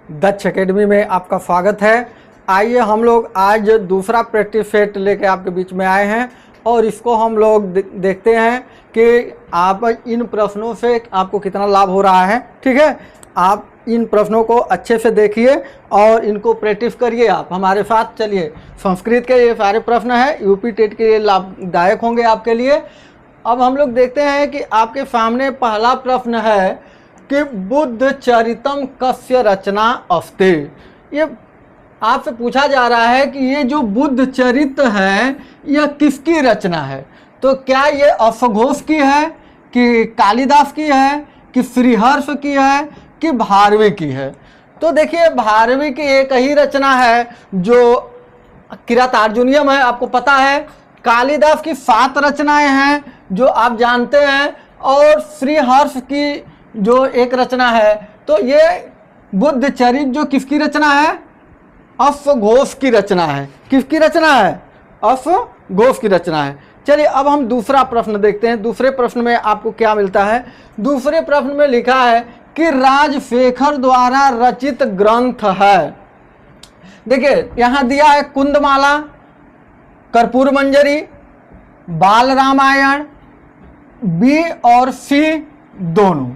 दक्ष academy में आपका स्वागत है। आइए हम लोग आज दूसरा प्रैक्टिस सेट लेके आपके बीच में आए हैं और इसको हम लोग देखते हैं कि आप इन प्रश्नों से आपको कितना लाभ हो रहा है। ठीक है, आप इन प्रश्नों को अच्छे से देखिए और इनको प्रैक्टिस करिए। आप हमारे साथ चलिए। संस्कृत के ये सारे प्रश्न हैं, यूपी टेट के लिए लाभदायक होंगे आपके लिए। अब हम लोग देखते हैं कि आपके सामने पहला प्रश्न है कि बुद्ध चरितम कस्य रचना अस्ति। ये आपसे पूछा जा रहा है कि ये जो बुद्ध चरित है यह किसकी रचना है। तो क्या ये अश्वघोष की है कि कालिदास की है कि श्रीहर्ष की है कि भारवी की है। तो देखिए, भारवी की एक ही रचना है जो किरातार्जुनीयम है, आपको पता है। कालिदास की 7 रचनाएं हैं जो आप जानते हैं, और श्रीहर्ष की जो एक रचना है। तो ये बुद्ध चरित जो किसकी रचना है? अश्वघोष की रचना है। किसकी रचना है? अश्वघोष की रचना है। चलिए अब हम दूसरा प्रश्न देखते हैं। दूसरे प्रश्न में आपको क्या मिलता है? दूसरे प्रश्न में लिखा है कि राजशेखर द्वारा रचित ग्रंथ है। देखिए यहाँ दिया है कुंदमाला, कर्पूर मंजरी, बाल रामायण, बी और सी दोनों।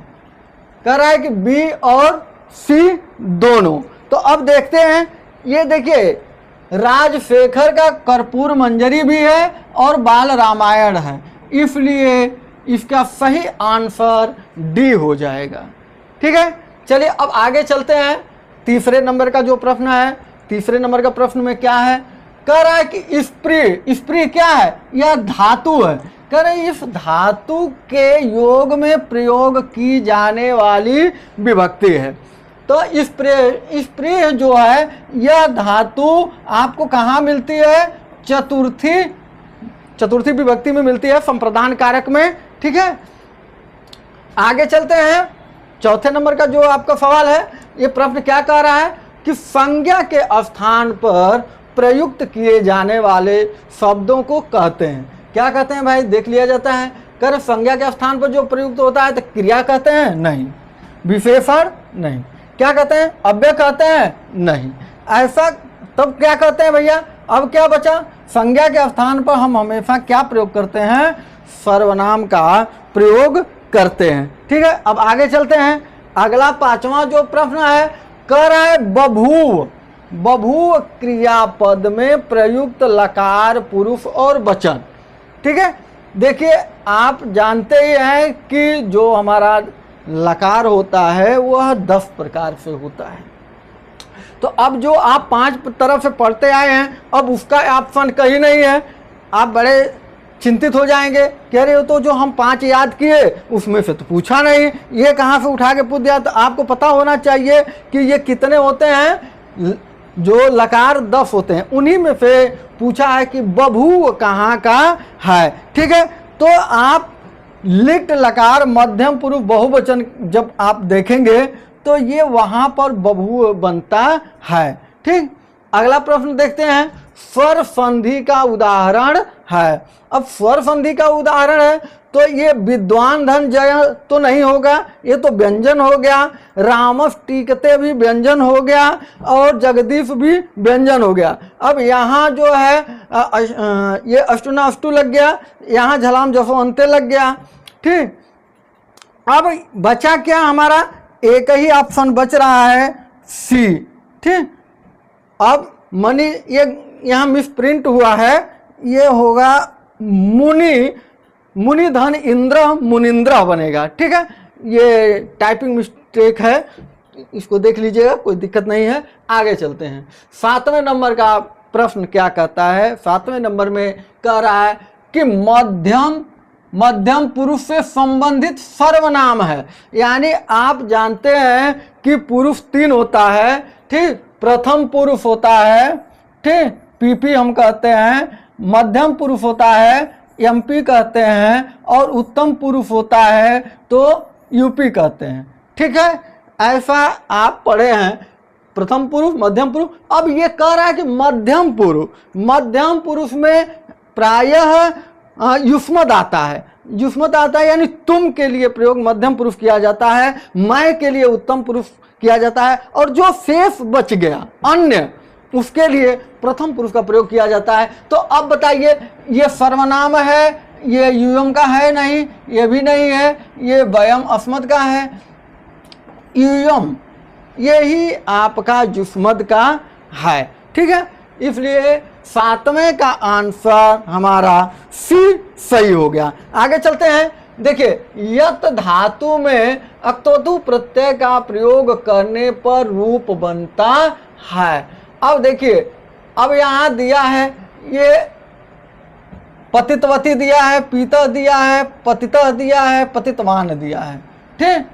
कह रहा है कि बी और सी दोनों। तो अब देखते हैं, ये देखिए राजशेखर का कर्पूर मंजरी भी है और बाल रामायण है, इसलिए इसका सही आंसर डी हो जाएगा। ठीक है, चलिए अब आगे चलते हैं। तीसरे नंबर का जो प्रश्न है, तीसरे नंबर का प्रश्न में क्या है? कह रहा है कि स्त्री क्या है? यह धातु है। कह रहे इस धातु के योग में प्रयोग की जाने वाली विभक्ति है। तो स्प्रे जो है यह धातु आपको कहाँ मिलती है? चतुर्थी विभक्ति में मिलती है, संप्रदान कारक में। ठीक है, आगे चलते हैं। चौथे नंबर का जो आपका सवाल है, ये प्रश्न क्या कह रहा है कि संज्ञा के स्थान पर प्रयुक्त किए जाने वाले शब्दों को कहते हैं। क्या कहते हैं भाई? देख लिया जाता है। कर संज्ञा के स्थान पर जो प्रयुक्त होता है तो क्रिया कहते हैं? नहीं। विशेषण? नहीं। क्या कहते हैं? अव्यय कहते हैं? नहीं। ऐसा तब क्या कहते हैं भैया? अब क्या बचा? संज्ञा के स्थान पर हम हमेशा क्या प्रयोग करते हैं? सर्वनाम का प्रयोग करते हैं। ठीक है, अब आगे चलते हैं। अगला 5वां जो प्रश्न है, कह रहा है बभूव। बभूव क्रियापद में प्रयुक्त लकार, पुरुष और वचन। ठीक है, देखिए आप जानते ही हैं कि जो हमारा लकार होता है वह 10 प्रकार से होता है। तो अब जो आप 5 तरफ से पढ़ते आए हैं, अब उसका ऑप्शन कहीं नहीं है। आप बड़े चिंतित हो जाएंगे, कह रहे हो तो जो हम 5 याद किए उसमें से तो पूछा नहीं, ये कहाँ से उठा के पूछ दिया। तो आपको पता होना चाहिए कि ये कितने होते हैं। जो लकार 10 होते हैं, उन्हीं में से पूछा है कि बभूव कहाँ का है। ठीक है, तो आप लिट लकार मध्यम पुरुष बहुवचन जब आप देखेंगे तो ये वहां पर बभूव बनता है। ठीक, अगला प्रश्न देखते हैं। स्वर संधि का उदाहरण है। अब स्वर संधि का उदाहरण है तो ये विद्वान धन जय तो नहीं होगा, ये तो व्यंजन हो गया। रामस टीकते भी व्यंजन हो गया और जगदीश भी व्यंजन हो गया। अब यहाँ जो है ये अष्टुना अष्टु लग गया, यहाँ झलाम जसवंते लग गया। ठीक, अब बचा क्या हमारा? एक ही ऑप्शन बच रहा है, सी। ठीक, अब मनी ये यहाँ मिसप्रिंट हुआ है, ये होगा मुनि धन इंद्र मुनिंद्र बनेगा। ठीक है, ये टाइपिंग मिस्टेक है, इसको देख लीजिएगा, कोई दिक्कत नहीं है। आगे चलते हैं। 7वें नंबर का प्रश्न क्या कहता है? 7वें नंबर में कह रहा है कि मध्यम पुरुष से संबंधित सर्वनाम है। यानी आप जानते हैं कि पुरुष 3 होता है। ठीक, प्रथम पुरुष होता है, ठीक, पीपी हम कहते हैं, मध्यम पुरुष होता है, एमपी कहते हैं, और उत्तम पुरुष होता है तो यूपी कहते हैं। ठीक है, ऐसा आप पढ़े हैं, प्रथम पुरुष, मध्यम पुरुष। अब ये कह रहा है कि मध्यम पुरुष में प्रायः युष्मद आता है। जुस्मत आता है यानी तुम के लिए प्रयोग मध्यम पुरुष किया जाता है, मैं के लिए उत्तम पुरुष किया जाता है, और जो शेष बच गया अन्य उसके लिए प्रथम पुरुष का प्रयोग किया जाता है। तो अब बताइए, ये सर्वनाम है, ये यूयम का है नहीं, ये भी नहीं है, ये वयम अस्मद का है, यूयम यही आपका जुस्मद का है। ठीक है, इसलिए सातवें का आंसर हमारा सी सही हो गया। आगे चलते हैं। देखिए, यत धातु में अक्तोतु प्रत्यय का प्रयोग करने पर रूप बनता है। अब देखिए, अब यहाँ दिया है, ये पतितवती दिया है, पीता दिया है, पतिता दिया है, पतितवान दिया है। ठीक,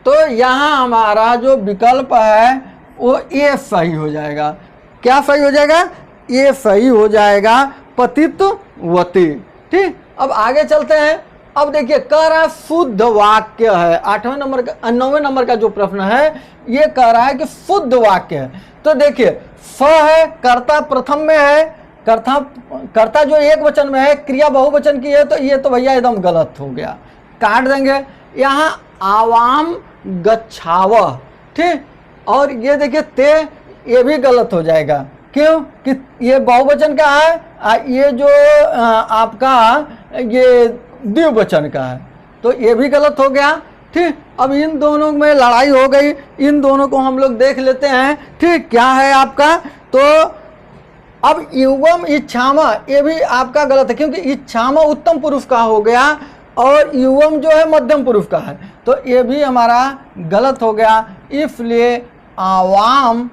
तो यहाँ हमारा जो विकल्प है वो ये सही हो जाएगा। क्या सही हो जाएगा? ये सही हो जाएगा, पतितवती। ठीक, अब आगे चलते हैं। अब देखिए, कह रहा है शुद्ध वाक्य है। 8वें नंबर का 9वें नंबर का जो प्रश्न है ये कह रहा है कि शुद्ध वाक्य है। तो देखिए, स है, कर्ता प्रथम में है, कर्ता जो एक वचन में है, क्रिया बहुवचन की है, तो ये तो भैया एकदम गलत हो गया, काट देंगे। यहाँ आवाम गच्छावह। ठीक, और ये देखिए ते, ये भी गलत हो जाएगा। क्यों कि ये बहुवचन का है, ये जो आपका ये द्विवचन का है, तो ये भी गलत हो गया। ठीक, अब इन दोनों में लड़ाई हो गई, इन दोनों को हम लोग देख लेते हैं। ठीक, क्या है आपका? तो अब युवम इच्छामा, ये भी आपका गलत है, क्योंकि इच्छामा उत्तम पुरुष का हो गया और युवम जो है मध्यम पुरुष का है, तो ये भी हमारा गलत हो गया। इसलिए आवाम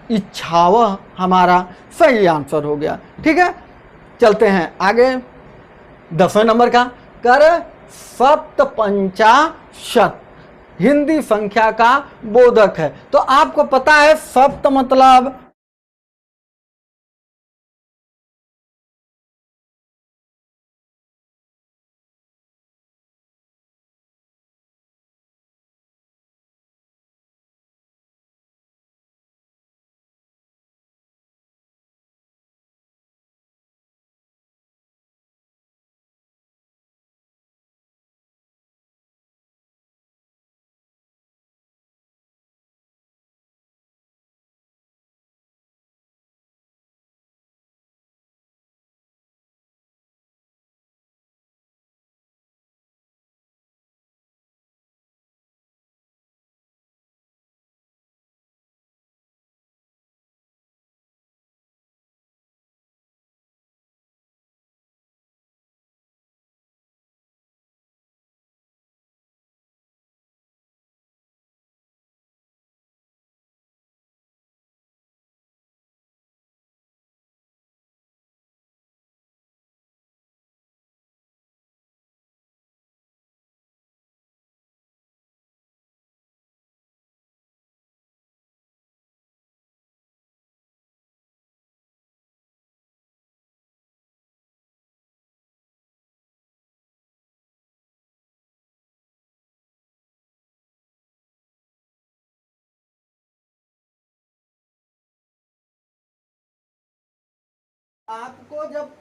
इच्छावह हमारा सही आंसर हो गया। ठीक है, चलते हैं आगे। 10वें नंबर का, कर सप्तपंचाशत हिंदी संख्या का बोधक है। तो आपको पता है सप्त मतलब आपको जब